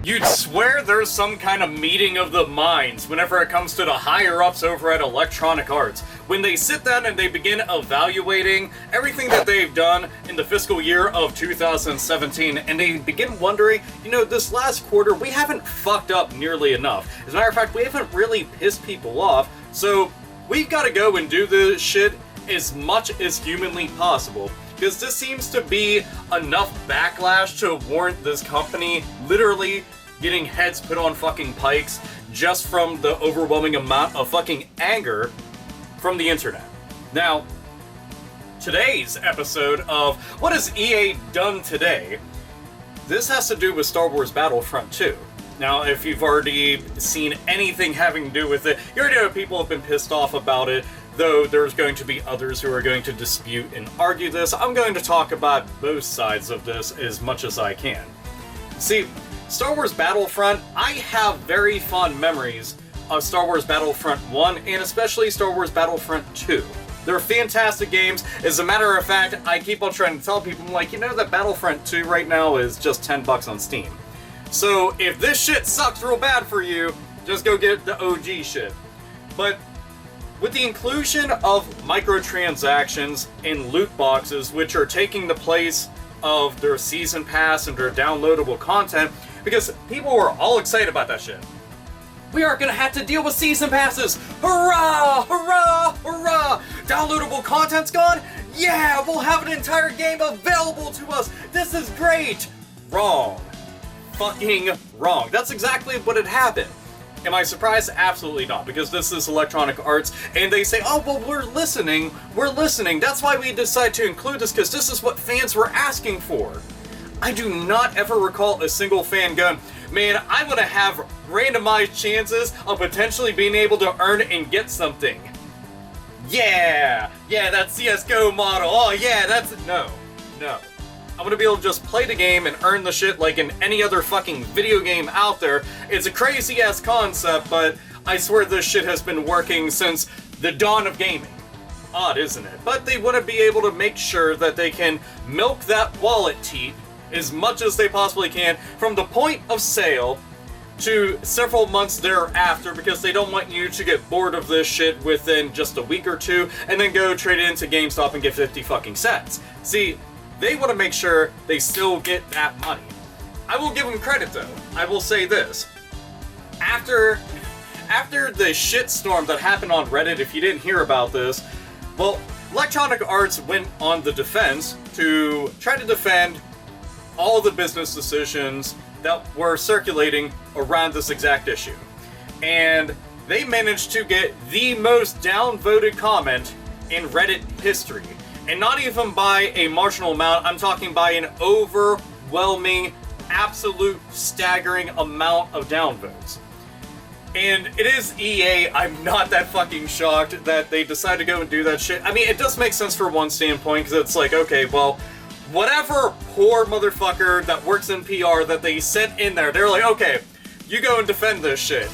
You'd swear there's some kind of meeting of the minds whenever it comes to the higher-ups over at Electronic Arts. When they sit down and they begin evaluating everything that they've done in the fiscal year of 2017, and they begin wondering, you know, this last quarter, we haven't fucked up nearly enough. As a matter of fact, we haven't really pissed people off, so we've got to go and do this shit as much as humanly possible. Because this seems to be enough backlash to warrant this company literally getting heads put on fucking pikes just from the overwhelming amount of fucking anger from the internet. Now, today's episode of What Has EA Done Today? This has to do with Star Wars Battlefront 2. Now, if you've already seen anything having to do with it, you already know people have been pissed off about it. Though there's going to be others who are going to dispute and argue this, I'm going to talk about both sides of this as much as I can. See, Star Wars Battlefront, I have very fond memories of Star Wars Battlefront 1 and especially Star Wars Battlefront 2. They're fantastic games. As a matter of fact, I keep on trying to tell people, I'm like, you know that Battlefront 2 right now is just $10 on Steam. So if this shit sucks real bad for you, just go get the OG shit. But with the inclusion of microtransactions and loot boxes, which are taking the place of their season pass and their downloadable content, because people were all excited about that shit. We aren't gonna have to deal with season passes! Hurrah! Hurrah! Hurrah! Downloadable content's gone? Yeah! We'll have an entire game available to us! This is great! Wrong. Fucking wrong. That's exactly what had happened. Am I surprised? Absolutely not, because this is Electronic Arts, and they say, oh, well, we're listening, that's why we decided to include this, because this is what fans were asking for. I do not ever recall a single fan going, man, I'm gonna have randomized chances of potentially being able to earn and get something. Yeah, that CSGO model, oh yeah, no. I'm gonna be able to just play the game and earn the shit like in any other fucking video game out there. It's a crazy-ass concept, but I swear this shit has been working since the dawn of gaming. Odd, isn't it? But they want to be able to make sure that they can milk that wallet teat as much as they possibly can from the point of sale to several months thereafter, because they don't want you to get bored of this shit within just a week or two and then go trade it into GameStop and get 50 fucking cents. See, they want to make sure they still get that money. I will give them credit though. I will say this. After the shitstorm that happened on Reddit, if you didn't hear about this, well, Electronic Arts went on the defense to try to defend all the business decisions that were circulating around this exact issue. And they managed to get the most downvoted comment in Reddit history. And not even by a marginal amount, I'm talking by an overwhelming, absolute, staggering amount of downvotes. And it is EA, I'm not that fucking shocked that they decided to go and do that shit. I mean, it does make sense for one standpoint, because it's like, okay, well, whatever poor motherfucker that works in PR that they sent in there, they're like, okay, you go and defend this shit.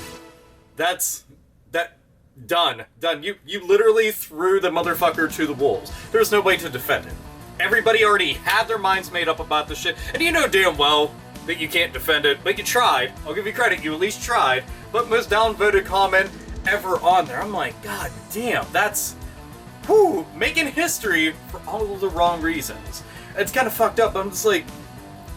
Done. You literally threw the motherfucker to the wolves. There's no way to defend it. Everybody already had their minds made up about the shit, and you know damn well that you can't defend it, but you tried. I'll give you credit, you at least tried. But most downvoted comment ever on there. I'm like, god damn, that's making history for all of the wrong reasons. It's kind of fucked up. I'm just like,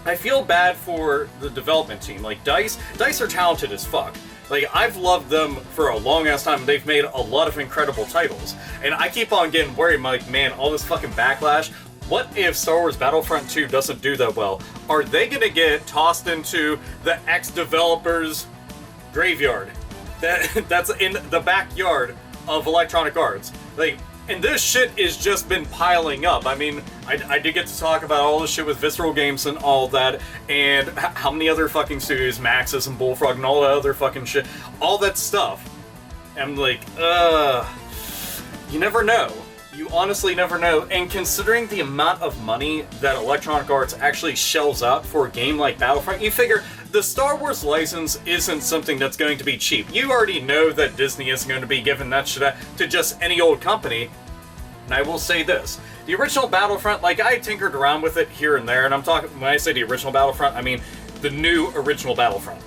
I feel bad for the development team. Like, DICE are talented as fuck. Like, I've loved them for a long-ass time. They've made a lot of incredible titles. And I keep on getting worried. I'm like, man, all this fucking backlash. What if Star Wars Battlefront 2 doesn't do that well? Are they gonna get tossed into the ex-developers' graveyard? That's in the backyard of Electronic Arts. Like, and this shit has just been piling up. I mean, I did get to talk about all this shit with Visceral Games and all that, and how many other fucking studios, Maxis and Bullfrog and all that other fucking shit, all that stuff. I'm like, you never know. You honestly never know. And considering the amount of money that Electronic Arts actually shells out for a game like Battlefront, you figure the Star Wars license isn't something that's going to be cheap. You already know that Disney isn't going to be giving that shit out to just any old company. And I will say this. The original Battlefront, like, I tinkered around with it here and there, and I'm talking, when I say the original Battlefront, I mean the new original Battlefront.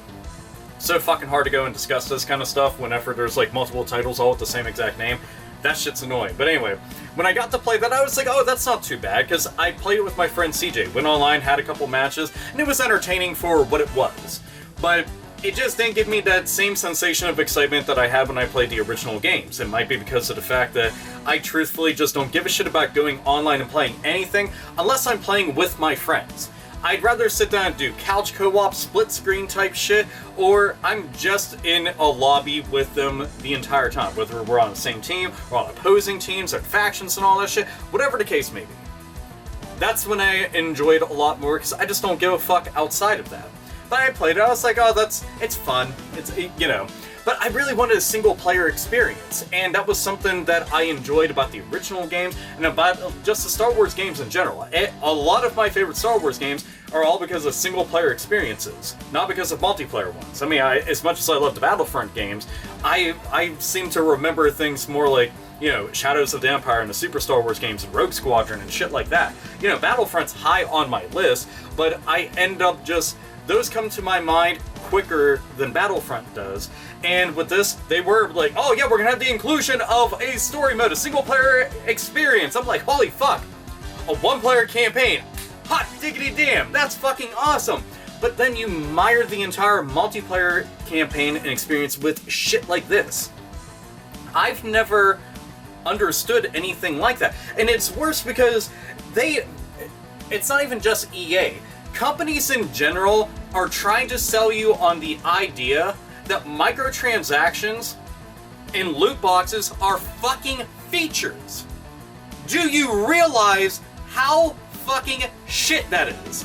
So fucking hard to go and discuss this kind of stuff whenever there's like multiple titles all with the same exact name. That shit's annoying. But anyway, when I got to play that, I was like, oh, that's not too bad, because I played it with my friend CJ. Went online, had a couple matches, and it was entertaining for what it was. But it just didn't give me that same sensation of excitement that I had when I played the original games. It might be because of the fact that I truthfully just don't give a shit about going online and playing anything unless I'm playing with my friends. I'd rather sit down and do couch co-op, split screen type shit, or I'm just in a lobby with them the entire time, whether we're on the same team, or on opposing teams, or factions and all that shit, whatever the case may be. That's when I enjoyed a lot more, because I just don't give a fuck outside of that. But I played it, I was like, oh, it's fun, it's, you know. But I really wanted a single-player experience, and that was something that I enjoyed about the original games, and about just the Star Wars games in general. A lot of my favorite Star Wars games are all because of single-player experiences, not because of multiplayer ones. I mean, as much as I love the Battlefront games, I seem to remember things more like, you know, Shadows of the Empire and the Super Star Wars games and Rogue Squadron and shit like that. You know, Battlefront's high on my list, but I end up just... those come to my mind quicker than Battlefront does. And with this, they were like, oh yeah, we're gonna have the inclusion of a story mode, a single player experience. I'm like, holy fuck, a one-player campaign. Hot diggity damn, that's fucking awesome. But then you mire the entire multiplayer campaign and experience with shit like this. I've never understood anything like that. And it's worse because it's not even just EA. Companies in general are trying to sell you on the idea that microtransactions and loot boxes are fucking features. Do you realize how fucking shit that is?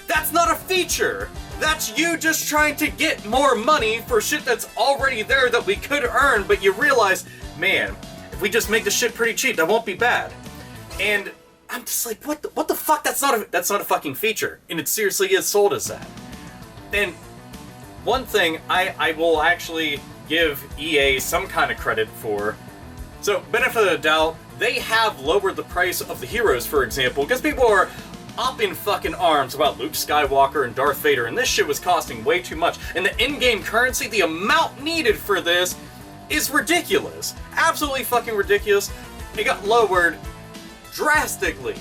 That's not a feature. That's you just trying to get more money for shit that's already there that we could earn, but you realize, man, if we just make the shit pretty cheap, that won't be bad. And I'm just like, what the fuck? That's not a fucking feature. And it seriously is sold as that. And one thing I will actually give EA some kind of credit for. So, benefit of the doubt, they have lowered the price of the heroes, for example, because people are up in fucking arms about Luke Skywalker and Darth Vader, and this shit was costing way too much. And the in-game currency, the amount needed for this, is ridiculous. Absolutely fucking ridiculous. It got lowered drastically.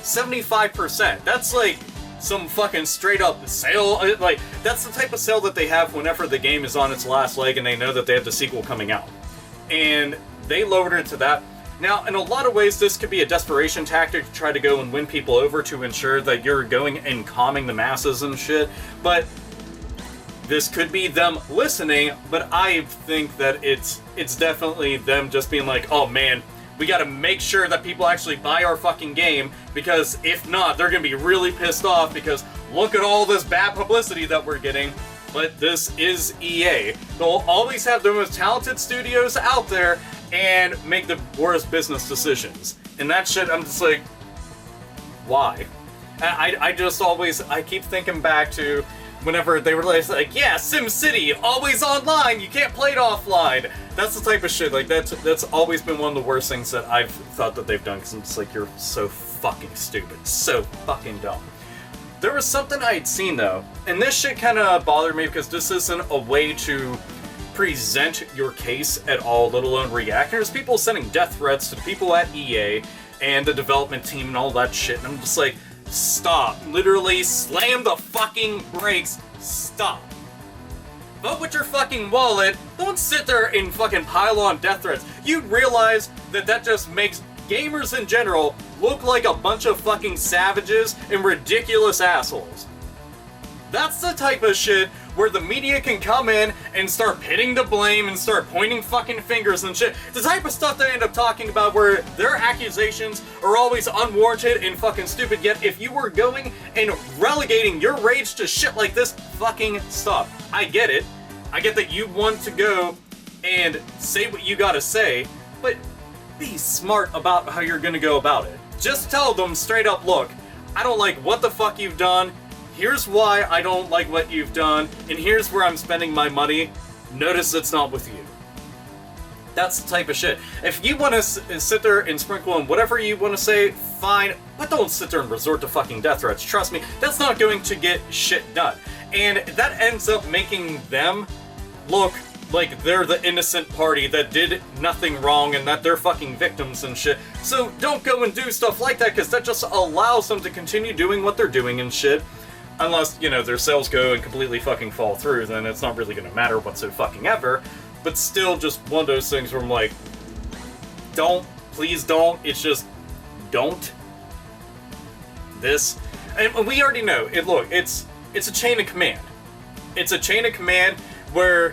75%. That's like some fucking straight up sale. Like, that's the type of sale that they have whenever the game is on its last leg and they know that they have the sequel coming out. And they lowered it to that. Now, in a lot of ways, this could be a desperation tactic to try to go and win people over to ensure that you're going and calming the masses and shit. But this could be them listening, but I think that it's definitely them just being like, oh man, we gotta make sure that people actually buy our fucking game, because if not, they're gonna be really pissed off because look at all this bad publicity that we're getting. But this is EA. They'll always have the most talented studios out there and make the worst business decisions. And that shit, I'm just like, why? I just always, I keep thinking back to whenever they were like, yeah, SimCity, always online, you can't play it offline. That's the type of shit, like, that's always been one of the worst things that I've thought that they've done, because I'm just like, you're so fucking stupid, so fucking dumb. There was something I had seen, though, and this shit kind of bothered me, because this isn't a way to present your case at all, let alone react. There's people sending death threats to the people at EA, and the development team and all that shit, and I'm just like, stop. Literally, slam the fucking brakes. Stop. Vote with your fucking wallet. Don't sit there and fucking pile on death threats. You realize that that just makes gamers in general look like a bunch of fucking savages and ridiculous assholes. That's the type of shit where the media can come in and start pitting the blame and start pointing fucking fingers and shit. The type of stuff they end up talking about where their accusations are always unwarranted and fucking stupid, yet if you were going and relegating your rage to shit like this, fucking stop. I get it. I get that you want to go and say what you gotta say, but be smart about how you're gonna go about it. Just tell them straight up, look, I don't like what the fuck you've done. Here's why I don't like what you've done, and here's where I'm spending my money. Notice it's not with you. That's the type of shit. If you want to sit there and sprinkle in whatever you want to say, fine, but don't sit there and resort to fucking death threats. Trust me, that's not going to get shit done. And that ends up making them look like they're the innocent party that did nothing wrong and that they're fucking victims and shit. So don't go and do stuff like that, because that just allows them to continue doing what they're doing and shit. Unless, you know, their sales go and completely fucking fall through, then it's not really gonna matter whatsoever. But still, just one of those things where I'm like, don't, please don't, it's just, don't. This, and we already know, look, it's a chain of command. It's a chain of command where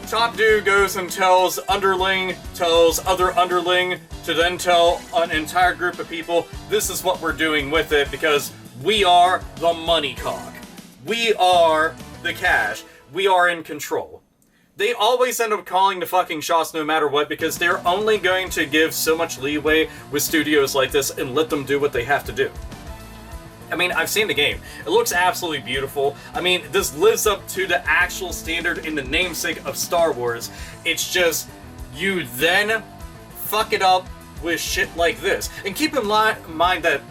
top dude goes and tells underling, tells other underling, to then tell an entire group of people, this is what we're doing with it, because we are the money cock. We are the cash. We are in control. They always end up calling the fucking shots no matter what, because they're only going to give so much leeway with studios like this and let them do what they have to do. I mean, I've seen the game. It looks absolutely beautiful. I mean, this lives up to the actual standard in the namesake of Star Wars. It's just, you then fuck it up with shit like this. And keep in mind that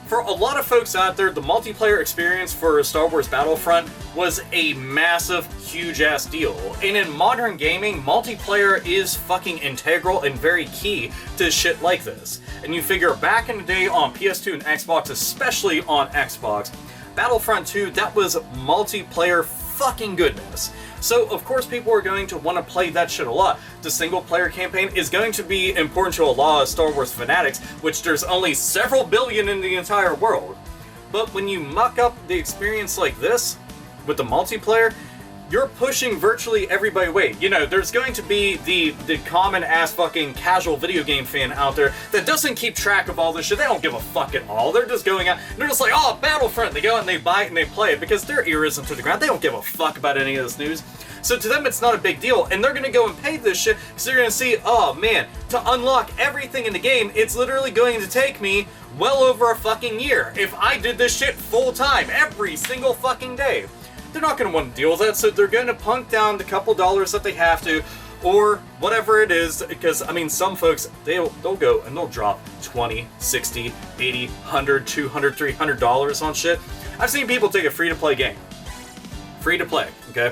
for a lot of folks out there, the multiplayer experience for Star Wars Battlefront was a massive, huge-ass deal. And in modern gaming, multiplayer is fucking integral and very key to shit like this. And you figure back in the day on PS2 and Xbox, especially on Xbox, Battlefront 2, that was multiplayer fucking goodness. So, of course, people are going to want to play that shit a lot. The single-player campaign is going to be important to a lot of Star Wars fanatics, which there's only several billion in the entire world. But when you muck up the experience like this, with the multiplayer, you're pushing virtually everybody away. You know, there's going to be the common-ass fucking casual video game fan out there that doesn't keep track of all this shit. They don't give a fuck at all. They're just going out, and they're just like, oh, Battlefront. They go out and they buy it and they play it because their ear isn't to the ground. They don't give a fuck about any of this news. So to them, it's not a big deal, and they're gonna go and pay this shit because they're gonna see, oh man, to unlock everything in the game, it's literally going to take me well over a fucking year if I did this shit full time, every single fucking day. They're not going to want to deal with that, so they're going to punk down the couple dollars that they have to, or whatever it is, because, I mean, some folks, they'll go and they'll drop $20, $60, $80, $100, $200, $300 on shit. I've seen people take a free-to-play game. Free-to-play, okay?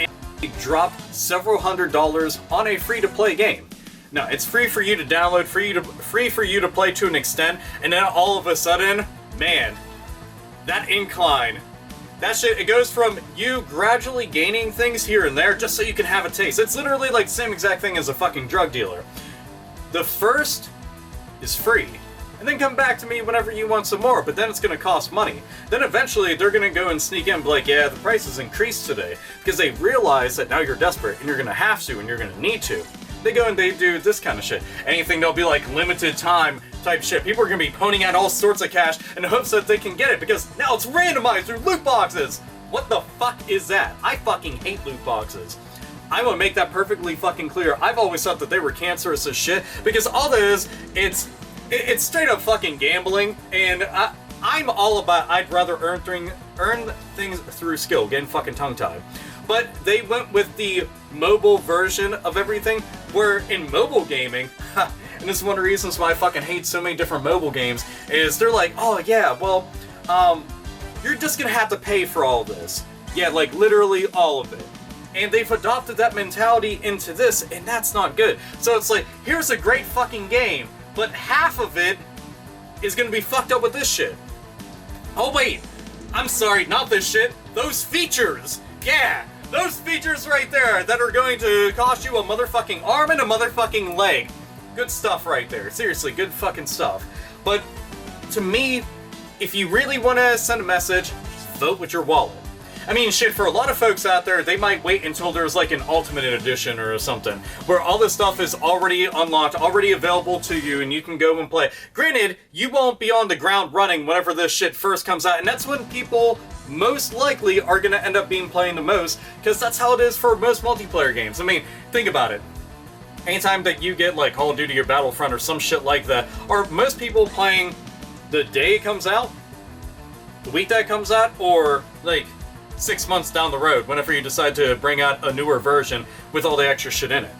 And they drop several $100s on a free-to-play game. Now, it's free for you to download, free for you to play to an extent, and then all of a sudden, man, that incline, that shit, it goes from you gradually gaining things here and there just so you can have a taste. It's literally like the same exact thing as a fucking drug dealer. The first is free, and then come back to me whenever you want some more, but then it's gonna cost money. Then eventually they're gonna go and sneak in and be like, yeah, the price has increased today, because they realize that now you're desperate, and you're gonna have to, and you're gonna need to. They go and they do this kind of shit. Anything they'll be like limited time type shit. People are gonna be ponying out all sorts of cash in the hopes that they can get it because now it's randomized through loot boxes. What the fuck is that? I fucking hate loot boxes. I'm gonna make that perfectly fucking clear. I've always thought that they were cancerous as shit because all that is, it's straight up fucking gambling, and I'm all about I'd rather earn things through skill, getting fucking tongue-tied. But they went with the mobile version of everything, where in mobile gaming, and this is one of the reasons why I fucking hate so many different mobile games, is they're like, oh yeah, well, you're just gonna have to pay for all this. Yeah, like literally all of it. And they've adopted that mentality into this, and that's not good. So it's like, here's a great fucking game, but half of it is gonna be fucked up with this shit. Oh wait, I'm sorry, not this shit, those features! Yeah! Those features right there that are going to cost you a motherfucking arm and a motherfucking leg. Good stuff right there. Seriously, good fucking stuff. But to me, if you really want to send a message, vote with your wallet. I mean, shit, for a lot of folks out there, they might wait until there's like an Ultimate Edition or something, where all this stuff is already unlocked, already available to you, and you can go and play. Granted, you won't be on the ground running whenever this shit first comes out, and that's when people most likely are going to end up being playing the most, because that's how it is for most multiplayer games. I mean, think about it. Anytime that you get like Call of Duty or Battlefront or some shit like that, are most people playing the day it comes out, the week that it comes out, or like 6 months down the road whenever you decide to bring out a newer version with all the extra shit in it?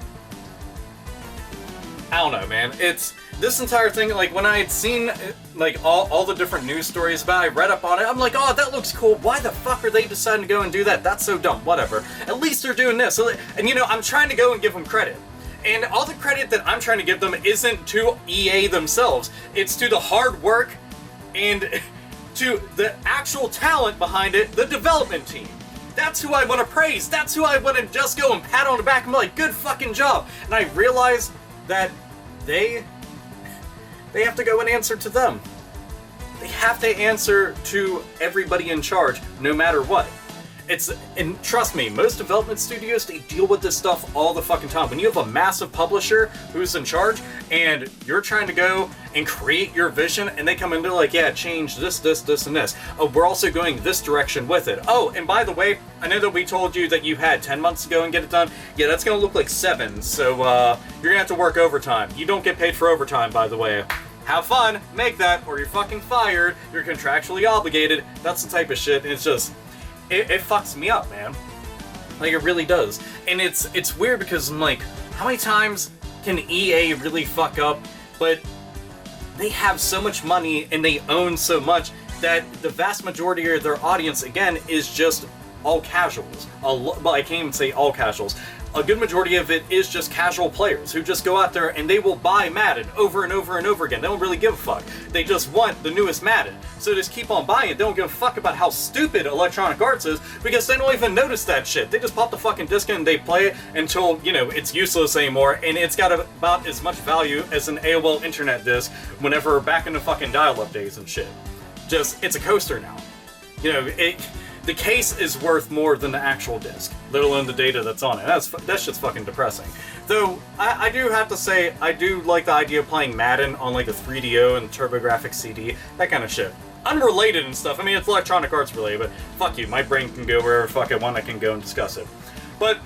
I don't know, man. It's this entire thing, like, when I had seen, like, all the different news stories about it, I read up on it, I'm like, oh, that looks cool. Why the fuck are they deciding to go and do that? That's so dumb. Whatever. At least they're doing this. And, you know, I'm trying to go and give them credit. And all the credit that I'm trying to give them isn't to EA themselves. It's to the hard work and to the actual talent behind it, the development team. That's who I want to praise. That's who I want to just go and pat on the back and be like, good fucking job. And I realize that they have to go and answer to them. They have to answer to everybody in charge, no matter what. And trust me, most development studios, they deal with this stuff all the fucking time. When you have a massive publisher who's in charge, and you're trying to go and create your vision, and they come in and they're like, yeah, change this, and this. Oh, we're also going this direction with it. Oh, and by the way, I know that we told you that you had 10 months to go and get it done. Yeah, that's gonna look like 7, so you're gonna have to work overtime. You don't get paid for overtime, by the way. Have fun, make that, or you're fucking fired. You're contractually obligated. That's the type of shit, and it's just... It fucks me up, man. Like, it really does. And it's weird because I'm like, how many times can EA really fuck up? But they have so much money and they own so much that the vast majority of their audience, again, is just all casuals. Well, I can't even say all casuals. A good majority of it is just casual players who just go out there and they will buy Madden over and over and over again. They don't really give a fuck. They just want the newest Madden. So just keep on buying it. They don't give a fuck about how stupid Electronic Arts is because they don't even notice that shit. They just pop the fucking disc in and they play it until, you know, it's useless anymore and it's got about as much value as an AOL internet disc whenever back in the fucking dial-up days and shit. Just, it's a coaster now. You know, the case is worth more than the actual disc, let alone the data that's on it. That shit's fucking depressing. Though, I do have to say, I do like the idea of playing Madden on like a 3DO and TurboGrafx CD, that kind of shit. Unrelated and stuff, I mean, it's Electronic Arts related, but fuck you, my brain can go wherever the fuck I want, I can go and discuss it. But,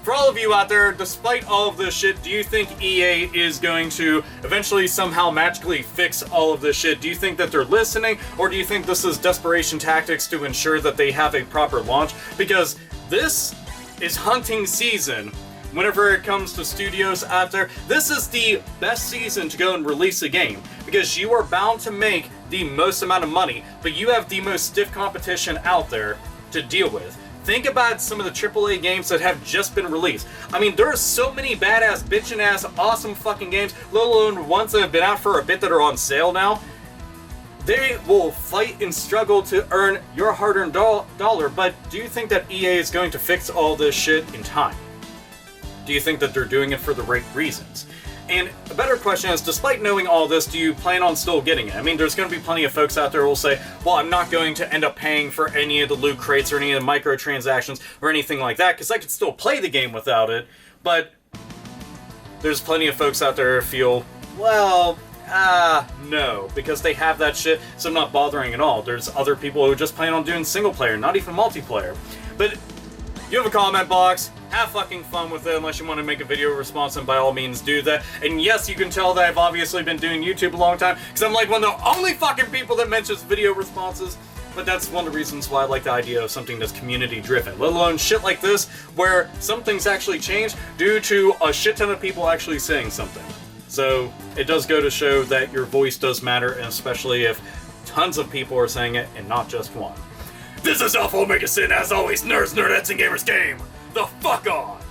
for all of you out there, despite all of this shit, do you think EA is going to eventually somehow magically fix all of this shit? Do you think that they're listening, or do you think this is desperation tactics to ensure that they have a proper launch? Because this is hunting season. Whenever it comes to studios out there, this is the best season to go and release a game. Because you are bound to make the most amount of money, but you have the most stiff competition out there to deal with. Think about some of the AAA games that have just been released. I mean, there are so many badass, bitchin' ass, awesome fucking games, let alone ones that have been out for a bit that are on sale now. They will fight and struggle to earn your hard-earned dollar, but do you think that EA is going to fix all this shit in time? Do you think that they're doing it for the right reasons? And a better question is, despite knowing all this, do you plan on still getting it? I mean, there's going to be plenty of folks out there who will say, well, I'm not going to end up paying for any of the loot crates or any of the microtransactions or anything like that, because I could still play the game without it. But there's plenty of folks out there who feel, well, no, because they have that shit, so I'm not bothering at all. There's other people who just plan on doing single player, not even multiplayer. But you have a comment box, have fucking fun with it unless you want to make a video response, and by all means do that. And yes, you can tell that I've obviously been doing YouTube a long time, because I'm like one of the only fucking people that mentions video responses. But that's one of the reasons why I like the idea of something that's community driven, let alone shit like this, where some things actually change due to a shit ton of people actually saying something. So it does go to show that your voice does matter, and especially if tons of people are saying it and not just one. This is AlphaOmegaSin, as always, nerds, nerdettes, and gamers game the fuck on!